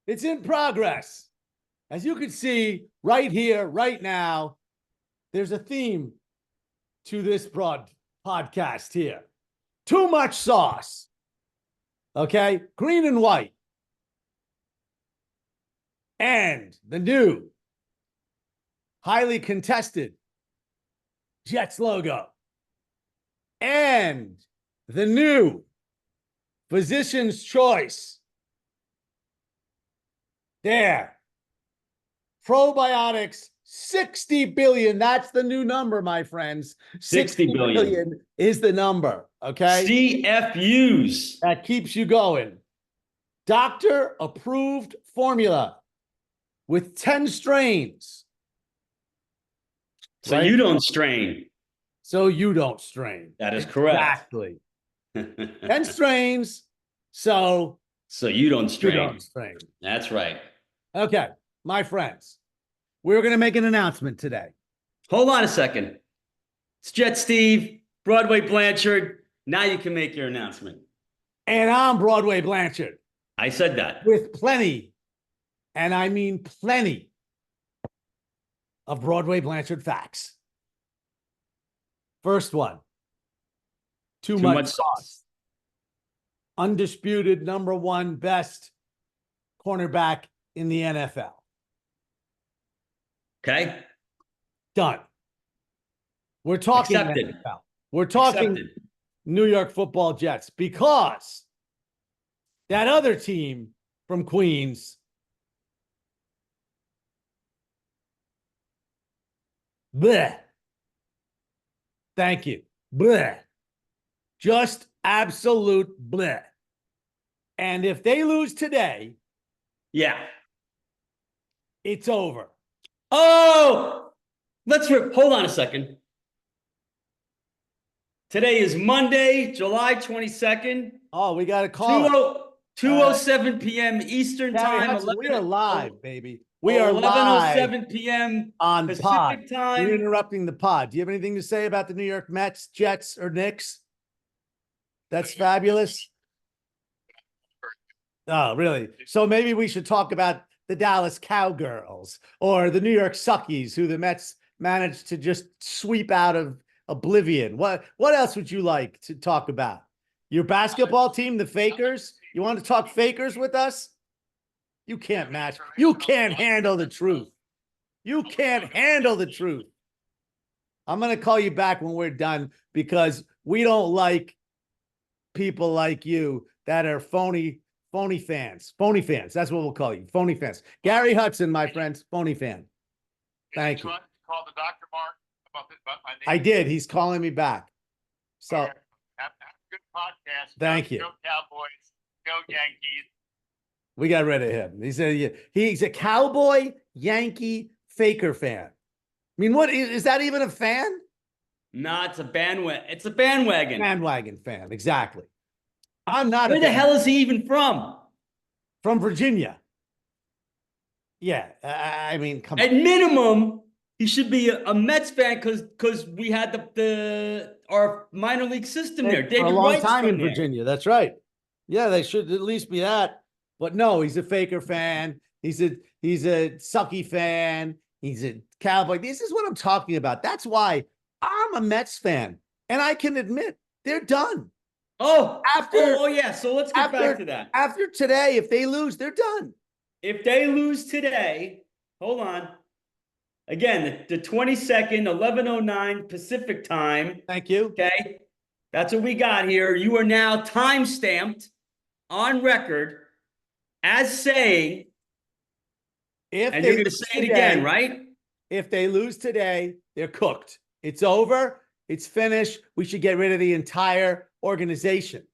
It's in progress. As you can see right here, right now, there's a theme to this podcast here. Too much sauce. Okay? Green and white. And the new, highly contested Jets logo. And the new Physician's Choice. There. Probiotics, 60 billion. That's the new number, my friends. 60 billion is the number, okay? CFUs. That keeps you going. Doctor-approved formula with 10 strains. So you don't strain. So you don't strain. That is correct. Exactly. 10 strains, so you don't strain. You don't strain. That's right. Okay, my friends, we're going to make an announcement today. Hold on a second. It's Jet Steve, Broadway Blanchard. Now you can make your announcement. And I'm Broadway Blanchard. I said that. With plenty, and I mean plenty, of Broadway Blanchard facts. First one. Too much sauce. Undisputed #1 best cornerback in the NFL. Okay. Done. We're talking Accepted. NFL. We're talking Accepted. New York Football Jets because that other team from Queens, bleh. Thank you. Bleh. Just absolute bleh. And if they lose today, yeah, it's over. Oh, hold on a second. Today is Monday, July 22nd. Oh, we got a call. 2:07 p.m. Eastern time. Hudson, we are live, baby. We are 11:07 p.m. on Pacific pod. time. You're interrupting the pod. Do you have anything to say about the New York Mets, Jets, or Knicks? That's fabulous. Oh, really? So maybe we should talk about the Dallas Cowgirls or the New York Suckies, who the Mets managed to just sweep out of oblivion. What else would you like to talk about? Your basketball team, the Fakers? You want to talk Fakers with us? You can't match. You can't handle the truth. You can't handle the truth. I'm going to call you back when we're done because we don't like people like you that are phony fans. Phony fans. That's what we'll call you. Phony fans. Gary Hudson, my friends, phony fan. Thank you. Call the doctor, Mark, about my name. I did. He's calling me back. So have a good podcast. Thank you. Go Cowboys. Go Yankees. We got rid of him. He said he's a Cowboy Yankee Faker fan. I mean, what is that even a fan? No, it's a bandwagon. It's a bandwagon. Bandwagon fan, exactly. I'm not. Where the hell is he even from? From Virginia. Yeah, I mean, come on. At minimum, he should be a Mets fan because we had our minor league system there. For a long time in Virginia. That's right. Yeah, they should at least be that. But no, he's a Faker fan. He's a sucky fan. He's a Cowboy. This is what I'm talking about. That's why I'm a Mets fan, and I can admit they're done. Oh, yeah. So let's get back to that. After today, if they lose, they're done. If they lose today, hold on. Again, the 22nd, 11:09 Pacific time. Thank you. Okay, that's what we got here. You are now time-stamped on record as saying, and you're going to say it again, right? If they lose today, they're cooked. It's over. It's finished. We should get rid of the entire organization.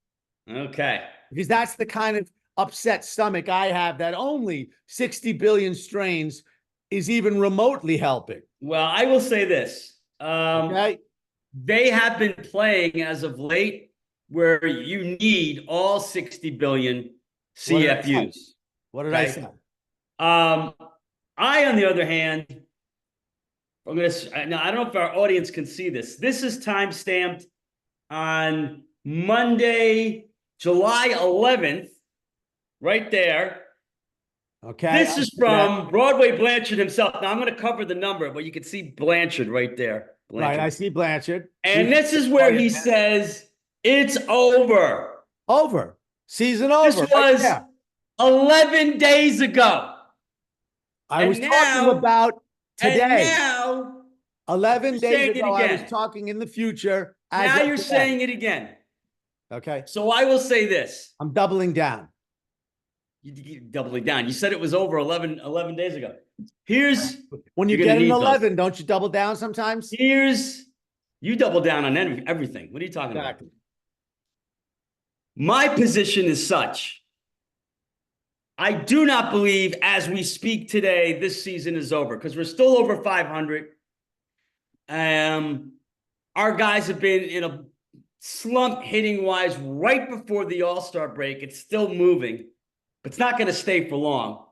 Okay. Because that's the kind of upset stomach I have that only 60 billion strains is even remotely helping. Well, I will say this. Okay. They have been playing as of late where you need all 60 billion CFUs. What did I say? I, on the other hand, now I don't know if our audience can see this. This is time-stamped on Monday, July 11th, right there. Okay. This is from Broadway Blanchard himself. Now I'm going to cover the number, but you can see Blanchard right there. Blanchard. Right. I see Blanchard. And this is where he says it's over. Over. Season over. This was 11 days ago. I was talking about today. And now 11 days ago, I was talking in the future. Now you're saying it again. Okay. So I will say this. I'm doubling down. You're doubling down. You said it was over 11 days ago. Here's when you get an 11, don't you double down sometimes? You double down on everything. What are you talking about? My position is such. I do not believe as we speak today, this season is over because we're still over 500. Our guys have been in a slump hitting wise right before the All-Star break. It's still moving, but it's not going to stay for long.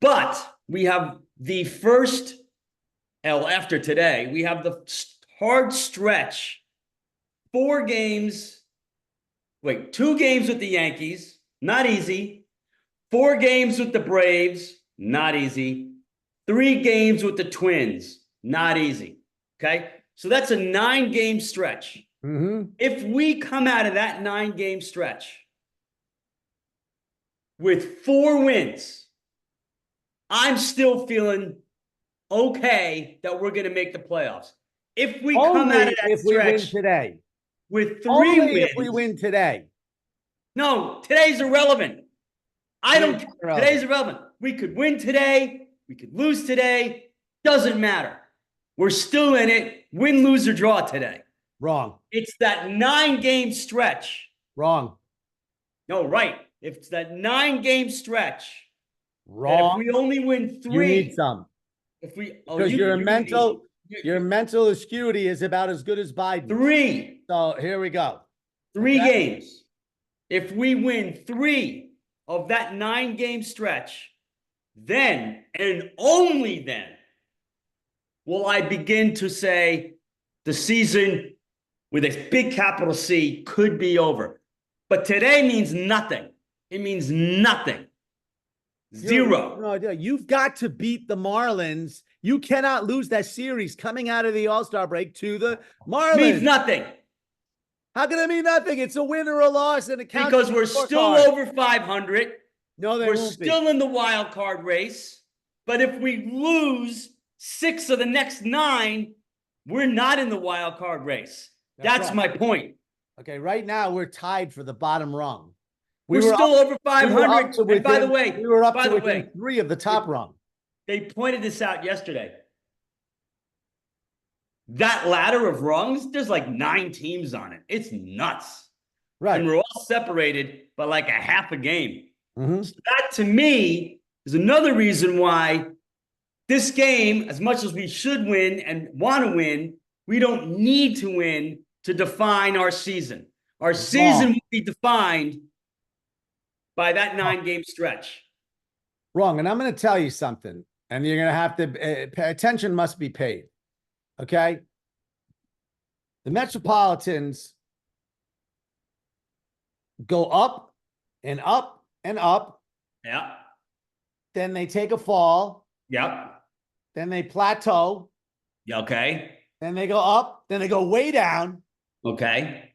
But we have the first, after today, we have the hard stretch. 2 games with the Yankees, not easy. 4 games with the Braves, not easy. 3 games with the Twins, not easy. Okay? So that's a 9-game stretch. If we come out of that 9-game stretch with 4 wins, I'm still feeling okay that we're going to make the playoffs. If we come out of that stretch today with 3 wins, if we win today. No, today's irrelevant. I don't care. Today's irrelevant. We could win today. We could lose today. Doesn't matter. We're still in it. Win, lose, or draw today. Wrong. It's that 9-game stretch. Wrong. No, right. If it's that 9-game stretch. Wrong. If we only win 3. You need some. Because your mental acuity is about as good as Biden. 3. So here we go. 3 games. If we win 3 of that 9-game stretch, then and only then will I begin to say the season with a big capital C could be over. But today means nothing. It means nothing. 0. No idea. You've got to beat the Marlins. You cannot lose that series coming out of the All-Star break to the Marlins. Means nothing. How can it mean nothing? It's a win or a loss, and it counts because we're still over 500. No, we're still in the wild card race. But if we lose 6 of the next 9, we're not in the wild card race. That's my point. Okay, right now we're tied for the bottom rung. We're still over 500. And by the way, we were up to within 3 of the top rung. They pointed this out yesterday. That ladder of rungs, there's like 9 teams on it. It's nuts. Right. And we're all separated by like a half a game. So that to me is another reason why this game, as much as we should win and want to win, we don't need to win to define our season. Our season will be defined by that 9-game stretch. Wrong. And I'm going to tell you something, and you're going to have to attention must be paid. Okay. The Metropolitans go up and up and up. Yeah. Then they take a fall. Yep. Then they plateau. Okay. Then they go up. Then they go way down. Okay.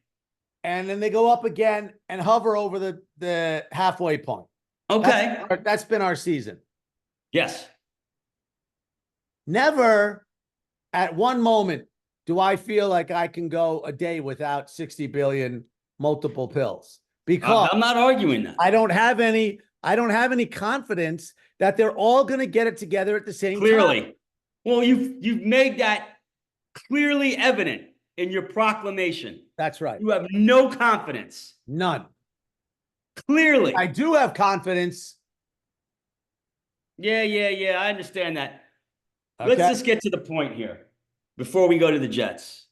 And then they go up again and hover over the halfway point. Okay. That's been our season. Yes. Never at one moment do I feel like I can go a day without 60 billion multiple pills, because I'm not arguing that. I don't have any confidence that they're all going to get it together at the same time. Well, you've made that clearly evident in your proclamation. That's right. You have no confidence. None. Clearly. I do have confidence. Yeah. I understand that. Okay. Let's just get to the point here before we go to the Jets.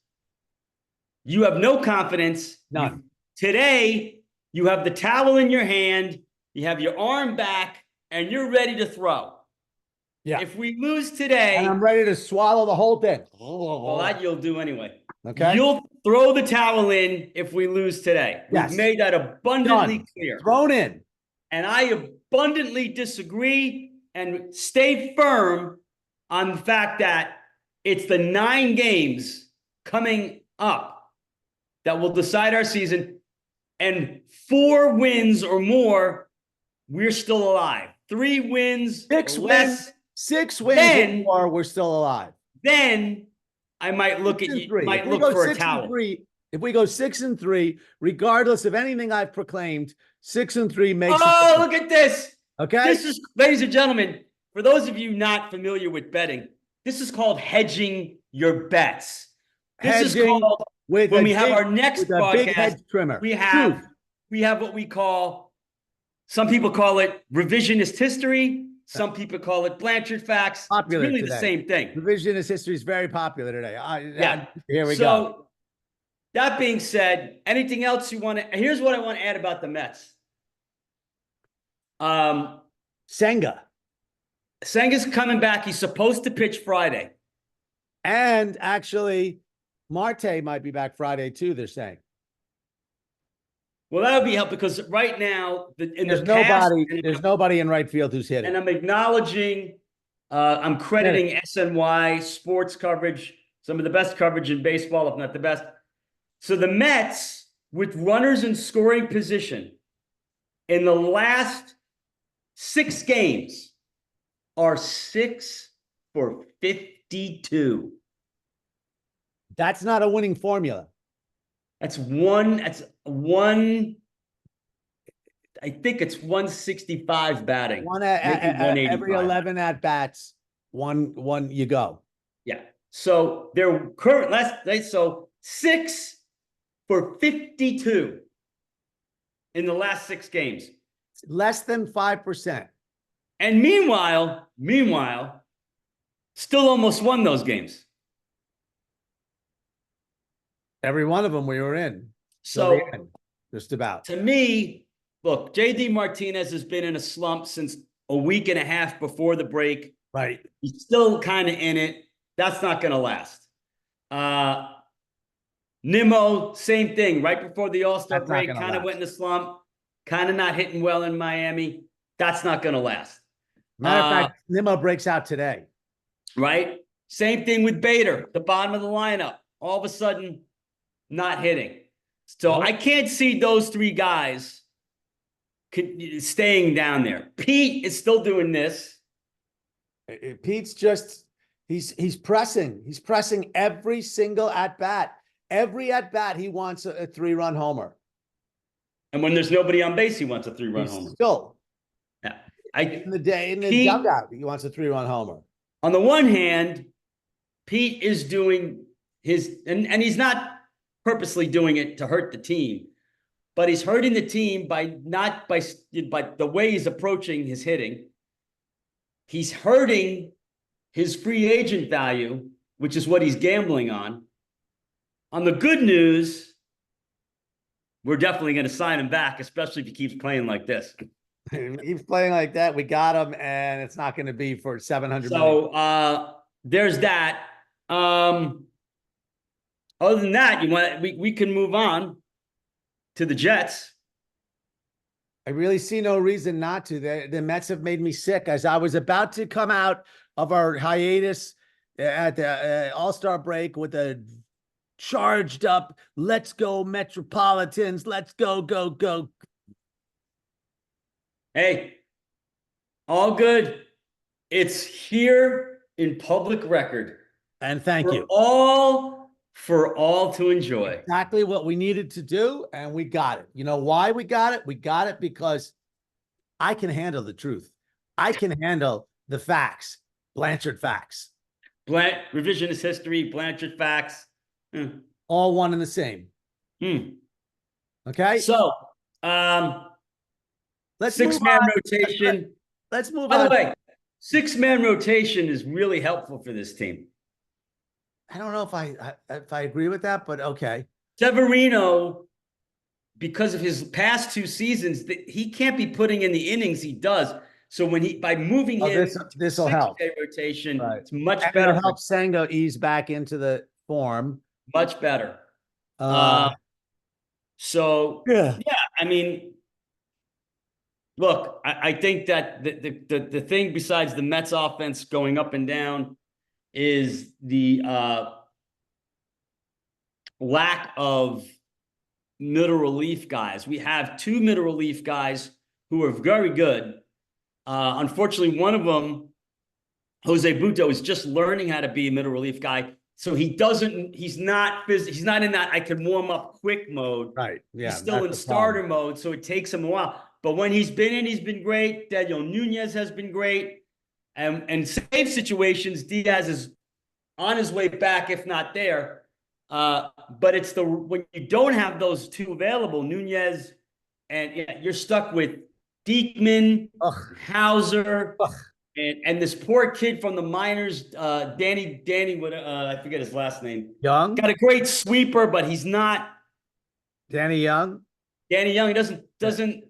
You have no confidence. None. Today, you have the towel in your hand, you have your arm back, and you're ready to throw. Yeah. If we lose today... And I'm ready to swallow the whole thing. Well, that you'll do anyway. Okay. You'll throw the towel in if we lose today. Yes. We've made that abundantly clear. Thrown in. And I abundantly disagree and stay firm on the fact that it's the 9 games coming up that will decide our season. And 4 wins or more, we're still alive. 3 wins, 6 or wins, less, 6 wins then- or more, we're still alive. then I might look at 6 and you, 3. might If we look go for a 6 and towel. 3, if we go 6 and 3, regardless of anything I've proclaimed, 6 and 3 makes Oh, it. look at this. Okay. This is, ladies and gentlemen, for those of you not familiar with betting, this is called hedging your bets. This is Hedging called, with when a we have big- our next with a big broadcast, hedge trimmer. we Truth. have what we call, some people call it revisionist history. Some people call it Blanchard facts. Popular It's really today. the same thing. Revisionist history is very popular today. Yeah. Here we go. So that being said, anything else you want to, here's what I want to add about the Mets. Senga. Senga's coming back. He's supposed to pitch Friday. And actually, Marte might be back Friday too, they're saying. Well, that would be helpful because right now, There's nobody in right field who's hitting. And I'm acknowledging, I'm crediting SNY sports coverage, some of the best coverage in baseball, if not the best. So the Mets, with runners in scoring position, in the last 6 games, are 6 for 52. That's not a winning formula. That's one. I think it's 165 batting. One Maybe every 185. 11 at bats, one you go. Yeah. So they're so 6 for 52 in the last 6 games. Less than 5%. And meanwhile, still almost won those games. Every one of them we were in. So Just about. to me, look, JD Martinez has been in a slump since a week and a half before the break. Right. He's still kind of in it. That's not going to last. Nimmo, same thing. Right before the All-Star That's not break, gonna kind of last. went in a slump, kind of not hitting well in Miami. That's not going to last. Matter of fact, Nimmo breaks out today. Right? Same thing with Bader, the bottom of the lineup. All of a sudden, not hitting. So Nope. I can't see those 3 guys staying down there. Pete is still doing this. Pete's just he's pressing. He's pressing every single at bat. Every at bat he wants a 3-run homer. And when there's nobody on base, he wants a 3-run He's homer. still Yeah. in the Pete- dugout, he wants a 3-run homer. On the one hand, Pete is doing his, and he's not purposely doing it to hurt the team, but he's hurting the team by the way he's approaching his hitting. He's hurting his free agent value, which is what he's gambling on. On the good news, we're definitely going to sign him back, especially if he keeps playing like this. He's playing like that. We got him, and it's not going to be for 700 million. So there's that. Other than that, we can move on to the Jets. I really see no reason not to. The Mets have made me sick. As I was about to come out of our hiatus at the All-Star break with a charged up, let's go Metropolitans, let's go, go, go. Hey, all good. It's here in public record. And thank you. For all to enjoy. Exactly what we needed to do, and we got it. You know why we got it? We got it because I can handle the truth. I can handle the facts, Blanchard facts. Revisionist history, Blanchard facts. All one and the same. Okay? So, let's 6-man rotation. Let's move By on. the way, 6-man rotation is really helpful for this team. I don't know if I agree with that, but okay. Severino, because of his past 2 seasons, he can't be putting in the innings he does. So by moving him, this will help. Rotation, Right. it's much And better. it'll help Senga ease back into the form. Much better. Yeah. I mean, look, I think that the thing besides the Mets offense going up and down is the lack of middle relief guys. We have two middle relief guys who are very good. Unfortunately, one of them, Jose Buto, is just learning how to be a middle relief guy. So he's not in that I can warm up quick mode. Right. Yeah. He's still in starter mode, so it takes him a while. But when he's been in, he's been great. Daniel Nunez has been great. And save situations, Diaz is on his way back, if not there. But it's when you don't have those two available, Nunez, and you're stuck with Diekman, Hauser, and this poor kid from the minors, Danny, I forget his last name. Young? Got a great sweeper, but he's not. Danny Young? Danny Young, he doesn't scare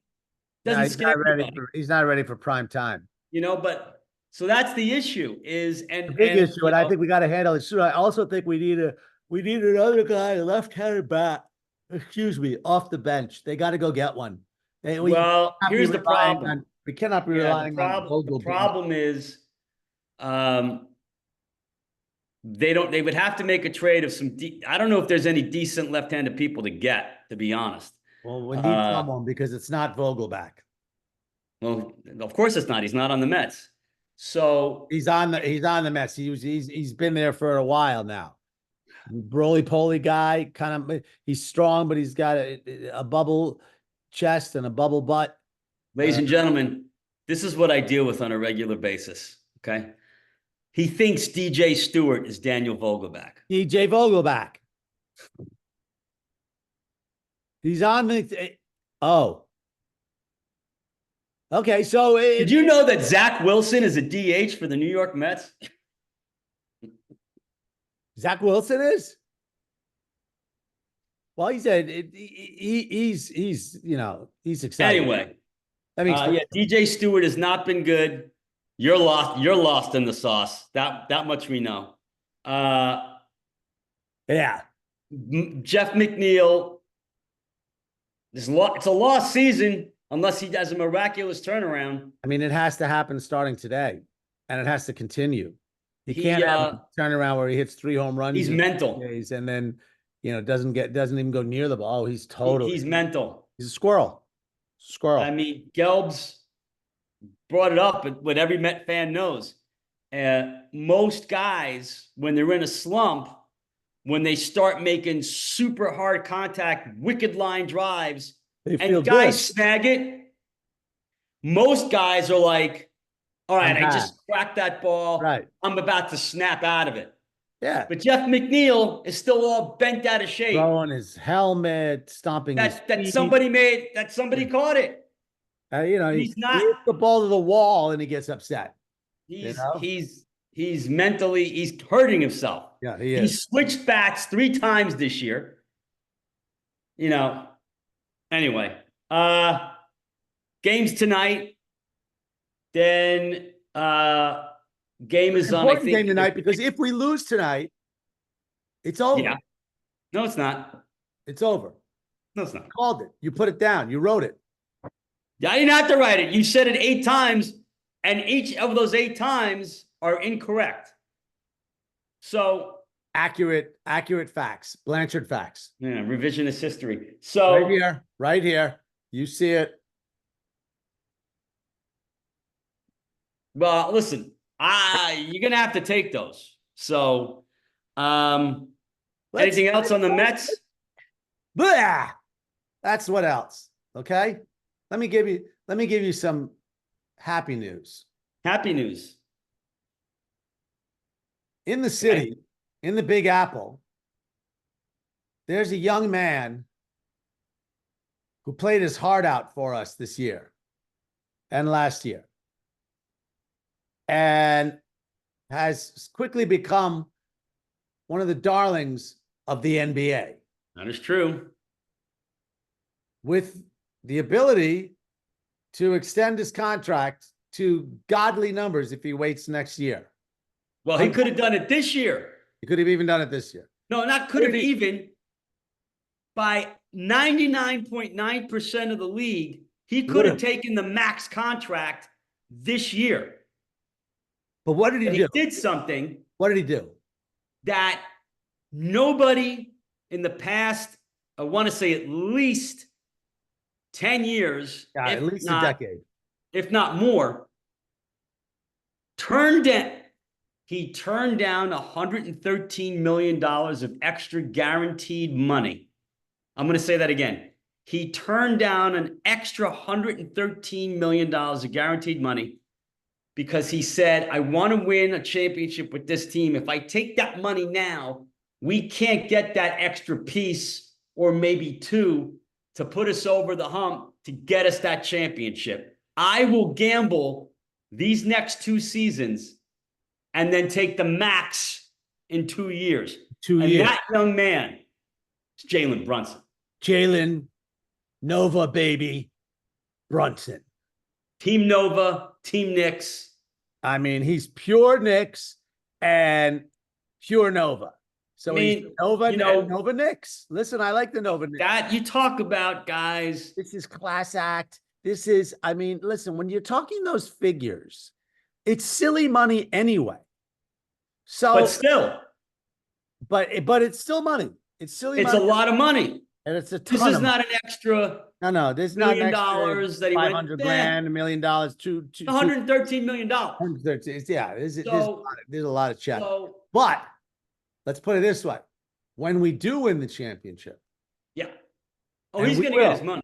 he's not ready for prime time. But so that's the issue the big issue, and I think we got to handle it soon. I also think we need another guy, a left-handed bat, off the bench. They got to go get one. Well, here's the problem. We cannot be relying on the problem is they would have to make a trade of some I don't know if there's any decent left-handed people to get, to be honest. Well, we need someone because it's not Vogelback. Well, of course it's not. He's not on the Mets. So he's on the Mets. He's been there for a while now. Roly-poly guy, kind of. He's strong, but he's got a bubble chest and a bubble butt. Ladies and gentlemen, this is what I deal with on a regular basis. Okay, he thinks DJ Stewart is Daniel Vogelback. DJ Vogelback. He's on the. Okay, so did you know that Zach Wilson is a DH for the New York Mets? Zach Wilson is? Well, he said he's excited. Anyway, DJ Stewart has not been good. You're lost. You're lost in the sauce. That much we know. Yeah. Jeff McNeil. It's a lost season unless he does a miraculous turnaround. I mean, it has to happen starting today, and it has to continue. He can't have a turnaround where he hits 3 home runs. He's mental. Days and then, doesn't even go near the ball. He's totally. He's mental. He's a squirrel. I mean, Gelbs brought it up, but what every Met fan knows. Most guys, when they're in a slump, when they start making super hard contact, wicked line drives, and guys snag it, most guys are like, all right, I just cracked that ball. Right. I'm about to snap out of it. Yeah. But Jeff McNeil is still all bent out of shape. Throwing his helmet, stomping his feet. Somebody caught it. He's not. He hits the ball to the wall and he gets upset. He's hurting himself. Yeah, he is. He switched bats 3 times this year. Anyway, games tonight. Then game is on. Important game tonight because if we lose tonight, it's over. Yeah. No, it's not. It's over. No, it's not. You called it. You put it down. You wrote it. Yeah, I didn't have to write it. You said it 8 times, and each of those 8 times are incorrect. So accurate facts, Blanchard facts. Yeah, revisionist history. So right here. You see it. Well, listen, you're gonna have to take those. So, anything else on the Mets? Blah! That's what else. Okay. Let me give you some happy news. Happy news. In the city, in the Big Apple, there's a young man who played his heart out for us this year and last year, and has quickly become one of the darlings of the NBA. That is true. With the ability to extend his contract to godly numbers if he waits next year. Well, he could have done it this year. He could have even done it this year. No, not could have even. By 99.9% of the league, He could have taken the max contract this year. But what did he But do? he did something What did he do? that nobody in the past, I want to say at least 10 years, Yeah, at least a decade. if not more, turned down. He turned down $113 million of extra guaranteed money. I'm going to say that again. He turned down an extra $113 million of guaranteed money because he said, I want to win a championship with this team. If I take that money now, we can't get that extra piece or maybe two to put us over the hump to get us that championship. I will gamble these next 2 seasons and then take the max in 2 years. 2 and years. That young man is Jalen Brunson. Jalen Nova, baby, Brunson. Team Nova, Team Knicks. I mean, he's pure Knicks and pure Nova. So he's Nova, Nova Knicks. Listen, I like the Nova Knicks. That you talk about, guys. This is class act. This is, I mean, listen, when you're talking those figures, it's silly money anyway. So, but still, but it's still money. It's silly. It's money. a lot of money, and it's a ton. This is not an extra. No, there's $1 million that he went $500 grand, $1 million, $113 million. Yeah, there's a lot of check. But let's put it this way: when we do win the championship, yeah, he's going to get his money.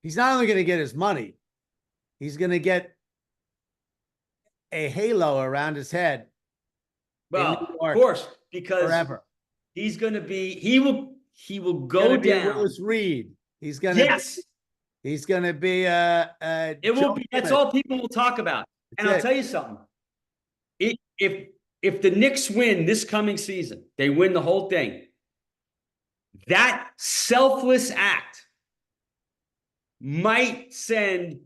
He's not only going to get his money, he's going to get a halo around his head. Well, of course, because forever. He's going to be. He will go down. Willis Reed. He's going to. Yes. He's going to be It will be. That's all people will talk about. And I'll tell you something. If the Knicks win this coming season, they win the whole thing. That selfless act might send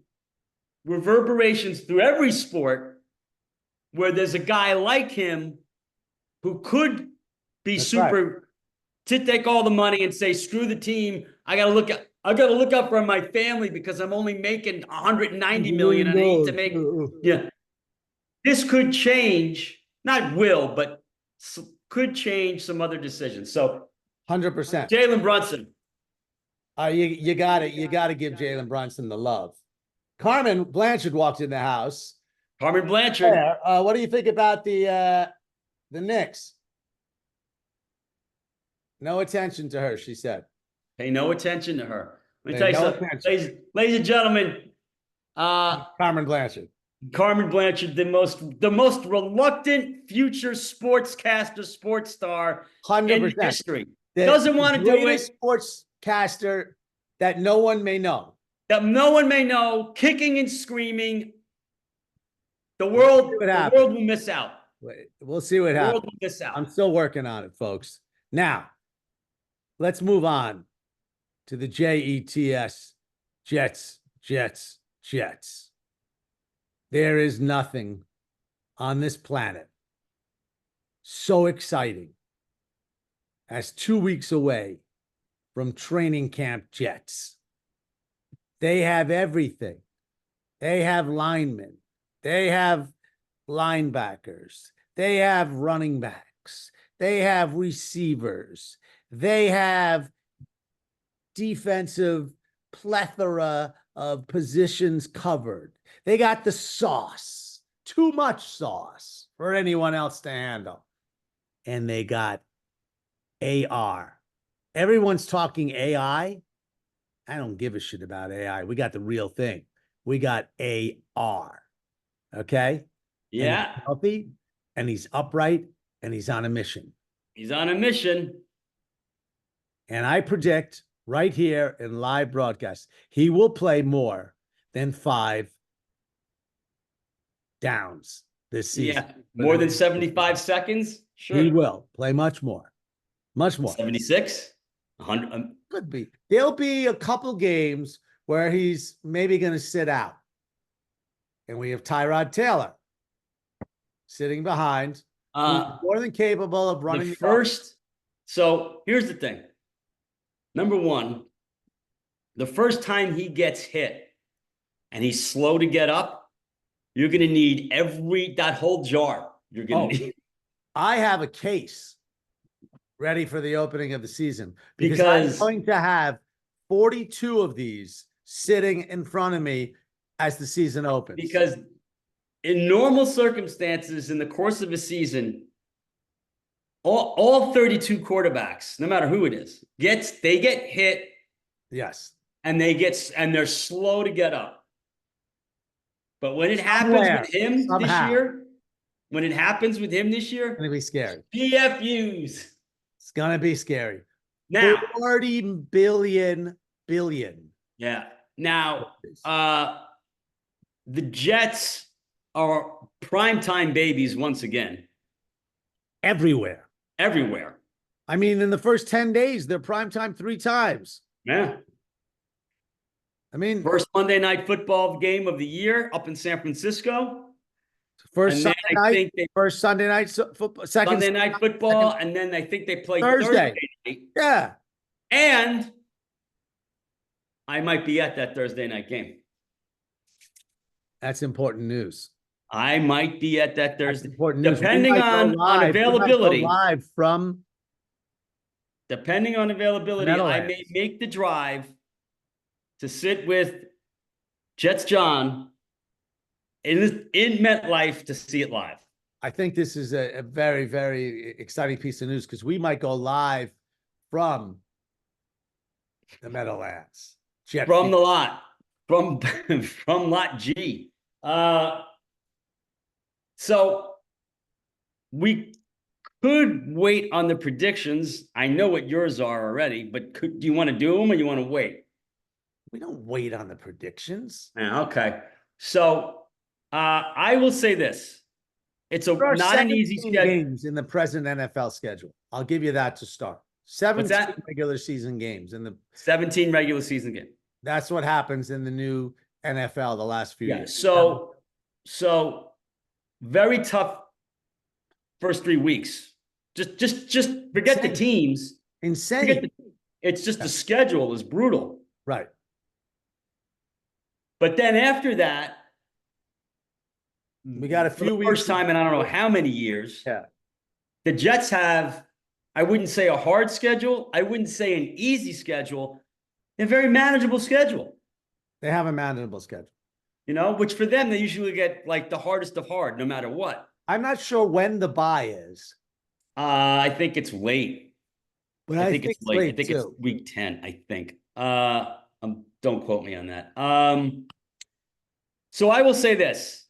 reverberations through every sport where there's a guy like him who could be to take all the money and say, screw the team. I got to look out for my family because I'm only making 190 million and I need to make, yeah. This could change, not will, but could change some other decisions. So 100%. Jalen Brunson. You got it. You got to give Jalen Brunson the love. Carmen Blanchard walked in the house. Carmen Blanchard. What do you think about the Knicks? No attention to her, she said. Pay no attention to her. Let me tell you something. Ladies and gentlemen. Carmen Blanchard. Carmen Blanchard, the most reluctant future sportscaster, sports star 100%. in history. Doesn't want to do it. Sportscaster that no one may know. That no one may know, kicking and screaming. The world will miss out. We'll see what happens. The world will miss out. I'm still working on it, folks. Now, let's move on to the JETS, Jets. There is nothing on this planet so exciting as 2 weeks away from training camp Jets. They have everything. They have linemen. They have linebackers. They have running backs. They have receivers. They have defensive plethora of positions covered. They got the sauce, too much sauce for anyone else to handle. And they got AR. Everyone's talking AI. I don't give a shit about AI. We got the real thing. We got AR. Okay? Yeah. And he's healthy, and he's upright, and he's on a mission. He's on a mission. And I predict right here in live broadcast, he will play more than 5 downs this season. Yeah, more than 75 seconds? Sure. He will play much more. Much more. 76? 100? Could be. There'll be a couple games where he's maybe going to sit out. And we have Tyrod Taylor sitting behind. More than capable of running the first. So here's the thing. Number one, the first time he gets hit and he's slow to get up, you're going to need that whole jar. You're going to need. I have a case ready for the opening of the season because I'm going to have 42 of these sitting in front of me as the season opens. Because in normal circumstances, in the course of a season, all 32 quarterbacks, no matter who it is, they get hit. Yes. And they're slow to get up. But when it happens with him this year, it's gonna be scary. PFUs. It's gonna be scary. Now 40 billion. Yeah. Now the Jets are primetime babies once again. Everywhere. I mean, in the first 10 days, they're primetime 3 times. Yeah. I mean, first Monday night football game of the year up in San Francisco. First Sunday night, first Sunday night football, second Sunday night football, and then I think they play Thursday night. Yeah. And I might be at that Thursday night game. That's important news. I might be at that Thursday. Important news. Depending on availability. Depending on availability, I may make the drive to sit with Jets John in MetLife to see it live. I think this is a very, very exciting piece of news because we might go live from the Meadowlands. From the lot. From lot G. So we could wait on the predictions. I know what yours are already, but do you want to do them or you want to wait? We don't wait on the predictions. Yeah, okay. So I will say this. It's not an easy schedule. Games in the present NFL schedule. I'll give you that to start. 17 regular season games in the 17 regular season games. That's what happens in the new NFL the last few years. So very tough first 3 weeks. Just forget the teams. Insane. It's just the schedule is brutal. Right. But then after that, we got a few weeks. First time in I don't know how many years. Yeah. The Jets have, I wouldn't say a hard schedule. I wouldn't say an easy schedule. A very manageable schedule. They have a manageable schedule. You know, which for them, they usually get like the hardest of hard, no matter what. I'm not sure when the bye is. I think it's late. But I think it's late. I think it's week 10, I think. Don't quote me on that. So I will say this.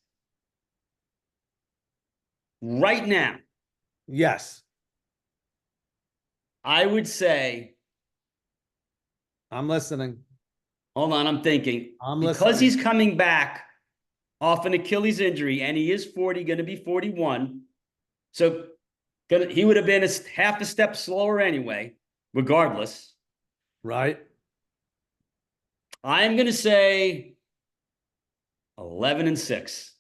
Right now. Yes. I would say. I'm listening. Hold on, I'm thinking. Because he's coming back off an Achilles injury, and he is 40, going to be 41. So he would have been half a step slower anyway, regardless. Right. I'm going to say 11-6.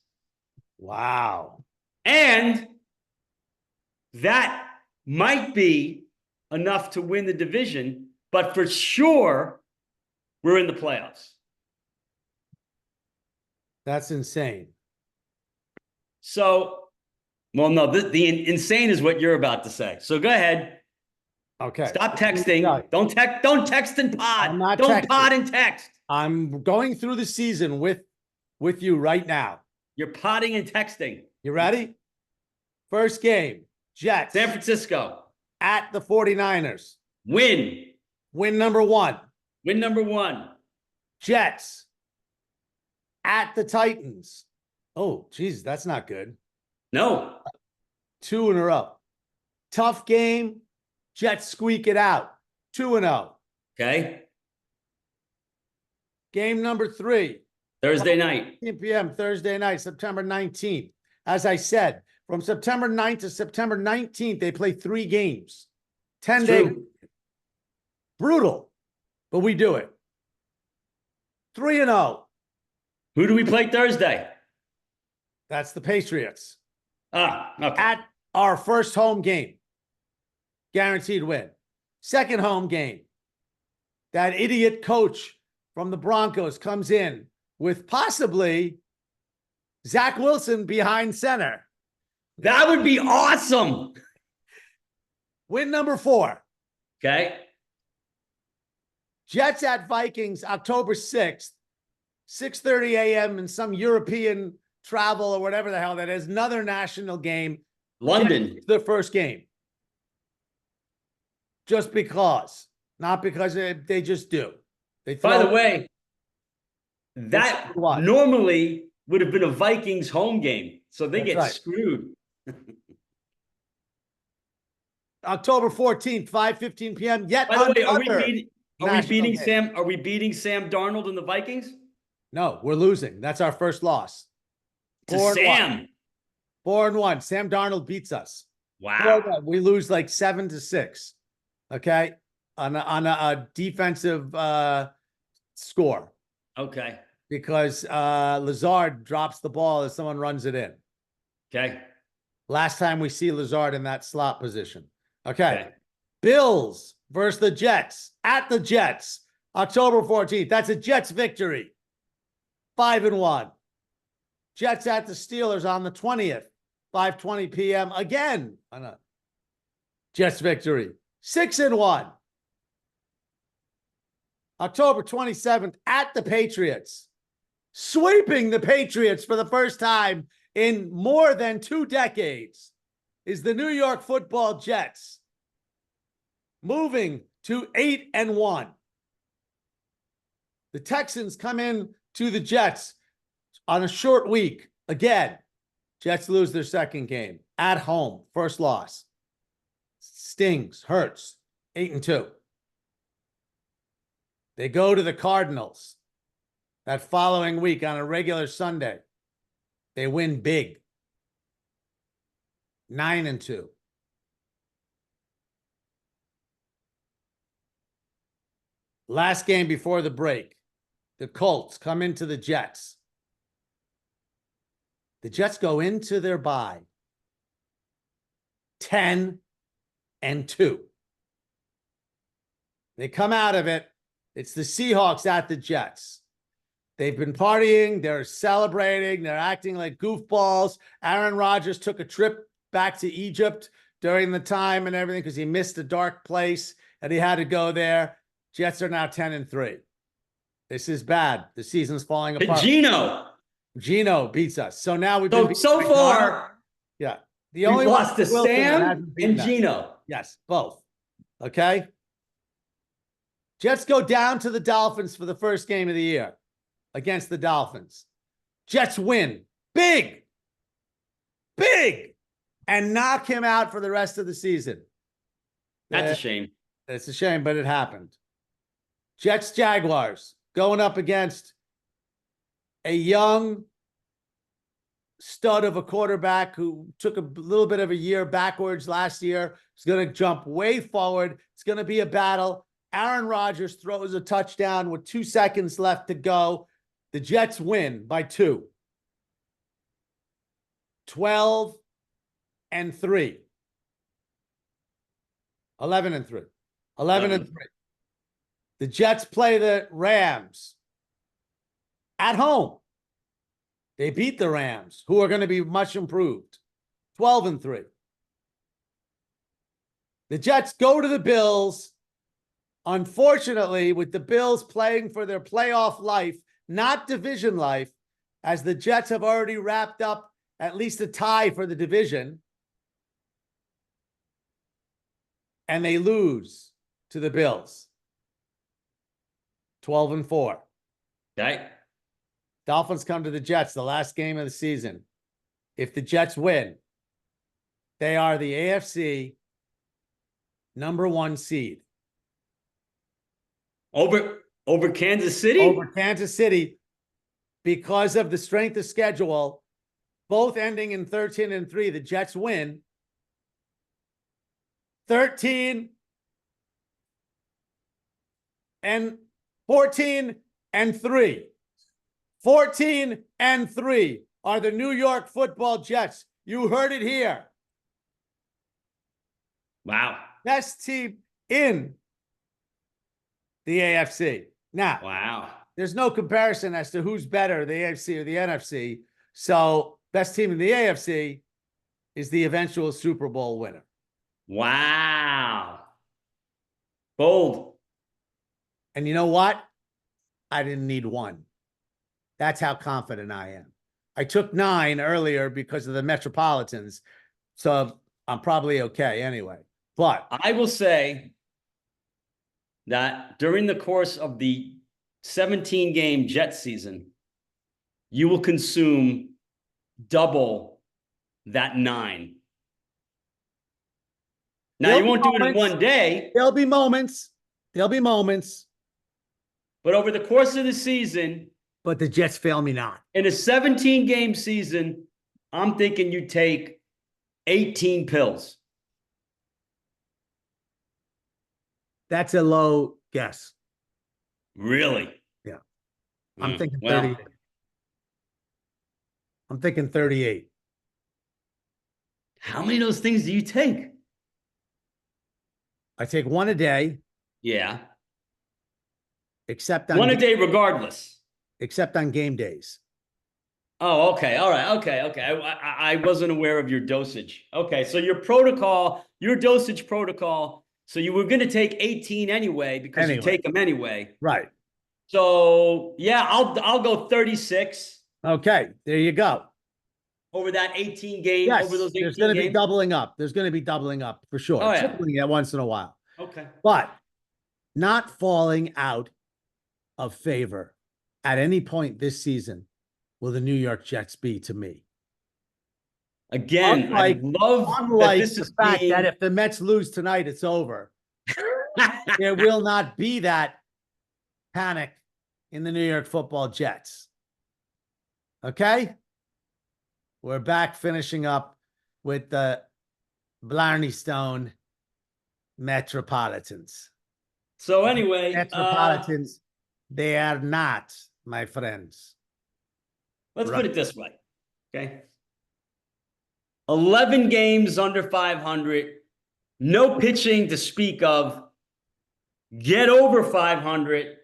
Wow. And that might be enough to win the division, but for sure, we're in the playoffs. That's insane. So, well, no, the insane is what you're about to say. So go ahead. Okay. Stop texting. Don't text and pod. I'm not Don't texting. pod and text. I'm going through the season with you right now. You're podding and texting. You ready? First game, Jets. San Francisco. At the 49ers. Win. Win number 1. Win number 1. Jets. At the Titans. Oh, geez, that's not good. No. 2 in a row. Tough game. Jets squeak it out. 2-0. Okay. Game number 3. Thursday night. 10 p.m. Thursday night, September 19th. As I said, from September 9th to September 19th, they play 3 games. 10 days. Brutal, but we do it. 3-0. Who do we play Thursday? That's the Patriots. Okay. At our first home game. Guaranteed win. Second home game. That idiot coach from the Broncos comes in with possibly Zach Wilson behind center. That would be awesome. Win number 4. Okay. Jets at Vikings, October 6th, 6:30 a.m. in some European travel or whatever the hell that is. Another national game. London. Jets, the first game. Just because. Not because they just do. By the way, that normally would have been a Vikings home game. So they get screwed. October 14th, 5:15 p.m. Yet by the way, are we beating Sam Darnold and the Vikings? No, we're losing. That's our first loss. To Sam. 4-1. Sam Darnold beats us. Wow. 4-1. We lose like 7-6. Okay. On a defensive score. Okay. Because Lazard drops the ball as someone runs it in. Okay. Last time we see Lazard in that slot position. Okay. Bills versus the Jets at the Jets, October 14th. That's a Jets victory. 5-1. Jets at the Steelers on the 20th, 5:20 p.m. Again, on a Jets victory. 6-1. October 27th at the Patriots. Sweeping the Patriots for the first time in more than 2 decades is the New York Football Jets, moving to 8-1. The Texans come in to the Jets on a short week. Again, Jets lose their second game at home. First loss. Stings, hurts. 8-2. They go to the Cardinals that following week on a regular Sunday. They win big. 9-2. Last game before the break, the Colts come into the Jets. The Jets go into their bye 10-2. They come out of it. It's the Seahawks at the Jets. They've been partying. They're celebrating. They're acting like goofballs. Aaron Rodgers took a trip back to Egypt during the time and everything because he missed a dark place and he had to go there. Jets are now 10-3. This is bad. The season's falling apart. Geno beats us. So now we've been so far. Yeah. The only lost to Sam and Geno. Yes, both. Okay. Jets go down to the Dolphins for the first game of the year against the Dolphins. Jets win. Big, and knock him out for the rest of the season. That's a shame. It's a shame, but it happened. Jets Jaguars going up against a young stud of a quarterback who took a little bit of a year backwards last year. He's going to jump way forward. It's going to be a battle. Aaron Rodgers throws a touchdown with 2 seconds left to go. The Jets win by 2. 12-3. 11-3. 11-3. The Jets play the Rams at home. They beat the Rams, who are going to be much improved. 12-3. The Jets go to the Bills. Unfortunately, with the Bills playing for their playoff life, not division life, as the Jets have already wrapped up at least a tie for the division, and they lose to the Bills. 12-4. Okay. Dolphins come to the Jets, the last game of the season. If the Jets win, they are the AFC #1 seed. Over Kansas City? Over Kansas City, because of the strength of schedule, both ending in 13-3. The Jets win 13 and 14-3. 14-3 are the New York Football Jets. You heard it here. Wow. Best team in the AFC. Now, wow. there's no comparison as to who's better, the AFC or the NFC. So best team in the AFC is the eventual Super Bowl winner. Wow. Bold. And you know what? I didn't need one. That's how confident I am. I took 9 earlier because of the Metropolitans. So I'm probably okay anyway. But I will say that during the course of the 17-game Jet season, you will consume double that 9. Now, you won't do it in one day. There'll be moments. There'll be moments. But over the course of the season, but the Jets fail me not. In a 17-game season, I'm thinking you take 18 pills. That's a low guess. Really? Yeah. I'm thinking 38. I'm thinking 38. How many of those things do you take? I take 1 a day. Yeah. Except on 1 a day regardless. Except on game days. Oh, okay. All right. Okay. I wasn't aware of your dosage. Okay. So your dosage protocol. So you were going to take 18 anyway because you take them anyway. Right. So yeah, I'll go 36. Okay. There you go. Over that 18 game, yes, over those 18 there's going to be doubling up. There's going to be doubling up for sure. Oh, yeah. Tripling it once in a while. Okay. But not falling out of favor at any point this season will the New York Jets be to me. Again, I love unlike the fact that if the Mets lose tonight, it's over. There will not be that panic in the New York Football Jets. Okay? We're back finishing up with the Blarney Stone Metropolitans. So anyway, Metropolitans, they are not, my friends. Let's put it this way, okay? 11 games under 500, no pitching to speak of, get over 500.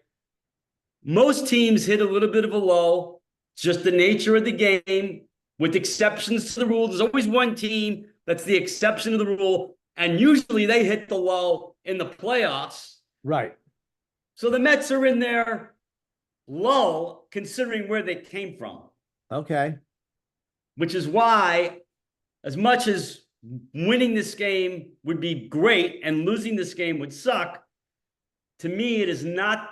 Most teams hit a little bit of a low, just the nature of the game, with exceptions to the rule. There's always one team that's the exception to the rule, and usually they hit the low in the playoffs. Right. So the Mets are in their low, considering where they came from. Okay. Which is why, as much as winning this game would be great and losing this game would suck, to me, it is not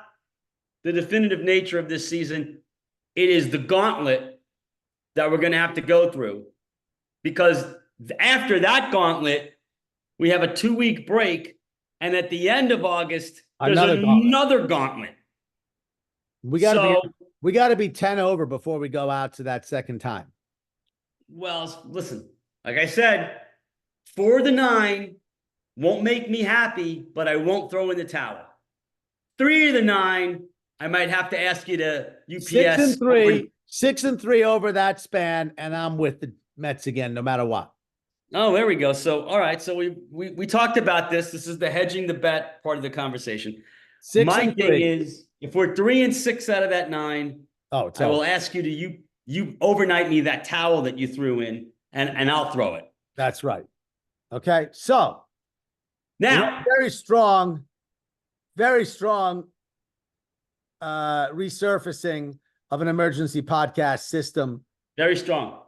the definitive nature of this season. It is the gauntlet that we're going to have to go through. Because after that gauntlet, we have a 2-week break. And at the end of August, there's another gauntlet. We got to be 10 over before we go out to that second time. Well, listen, like I said, 4 of the 9 won't make me happy, but I won't throw in the towel. 3 of the 9, I might have to ask you to UPS. 6 and 3 over that span, and I'm with the Mets again, no matter what. Oh, there we go. So, all right. So we talked about this. This is the hedging the bet part of the conversation. My thing is, if we're 3 and 6 out of that 9, I will ask you to you overnight me that towel that you threw in, and I'll throw it. That's right. Okay. So now, very strong resurfacing of an emergency podcast system. Very strong.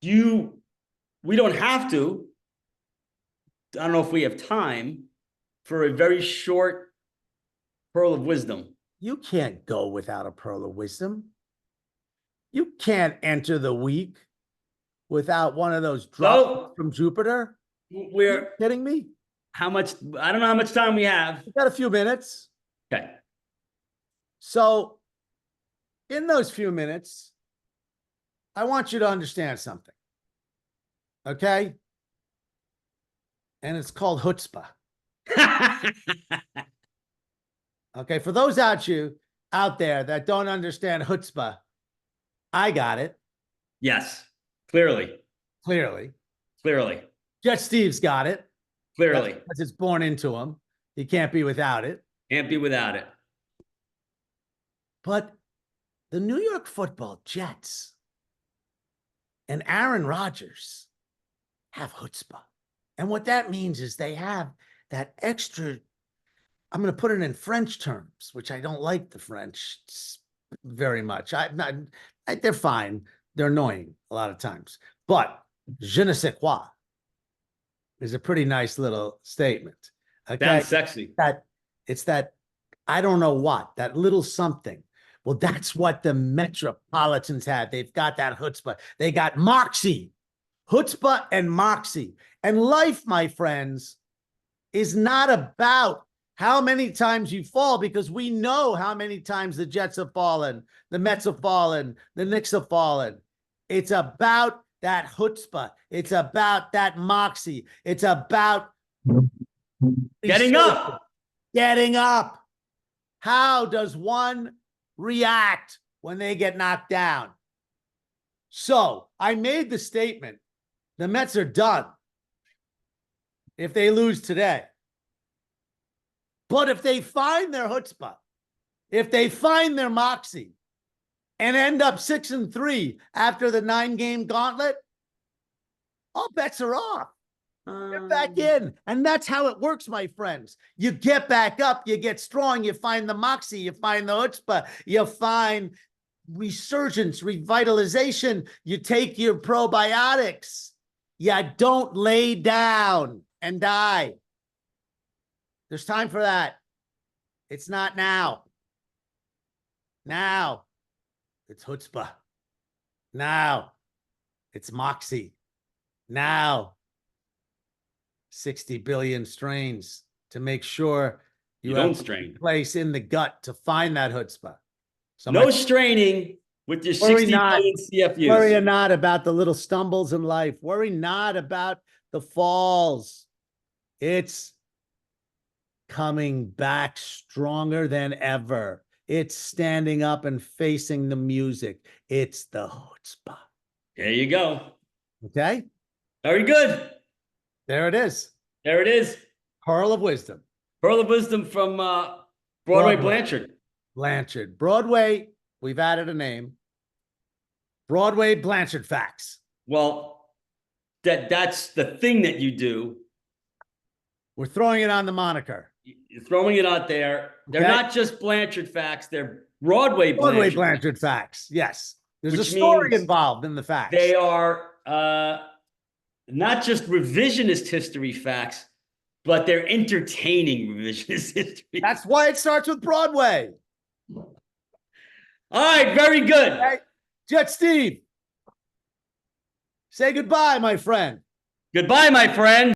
We don't have to. I don't know if we have time for a very short pearl of wisdom. You can't go without a pearl of wisdom. You can't enter the week without one of those drops from Jupiter. Are you kidding me? I don't know how much time we have. We've got a few minutes. Okay. So in those few minutes, I want you to understand something. Okay? And it's called chutzpah. Okay, for those out there that don't understand chutzpah, I got it. Yes, clearly. Jet Steve's got it. Clearly. Because it's born into him. He can't be without it. Can't be without it. But the New York Football Jets and Aaron Rodgers have chutzpah. And what that means is they have that extra, I'm going to put it in French terms, which I don't like the French very much. They're fine. They're annoying a lot of times. But je ne sais quoi is a pretty nice little statement. Okay. Sounds sexy. It's that, I don't know what, that little something. Well, that's what the Metropolitans have. They've got that chutzpah. They got moxie, chutzpah and moxie. And life, my friends, is not about how many times you fall, because we know how many times the Jets have fallen, the Mets have fallen, the Knicks have fallen. It's about that chutzpah. It's about that moxie. It's about Getting up. Getting up. How does one react when they get knocked down? So I made the statement, the Mets are done if they lose today. But if they find their chutzpah, if they find their moxie and end up 6-3 after the 9-game gauntlet, all bets are off. Get back in. And that's how it works, my friends. You get back up, you get strong, you find the moxie, you find the chutzpah, you find resurgence, revitalization, you take your probiotics. You don't lay down and die. There's time for that. It's not now. Now, it's chutzpah. Now, it's moxie. Now, 60 billion strains to make sure You don't strain. place in the gut to find that chutzpah. So No straining with your 60 billion CFUs. Worry not about the little stumbles in life. Worry not about the falls. It's coming back stronger than ever. It's standing up and facing the music. It's the chutzpah. There you go. Okay? Very good. There it is. There it is. Pearl of wisdom. Pearl of wisdom from Broadway Blanchard. Blanchard. Broadway, we've added a name. Broadway Blanchard facts. Well, that's the thing that you do. We're throwing it on the moniker. You're throwing it out there. They're Okay. not just Blanchard facts. They're Broadway Blanchard facts. Yes. There's a Which story means involved in the facts. They are not just revisionist history facts, but they're entertaining revisionist history. That's why it starts with Broadway. All right, very good. Okay. Jet Steve, say goodbye, my friend. Goodbye, my friend.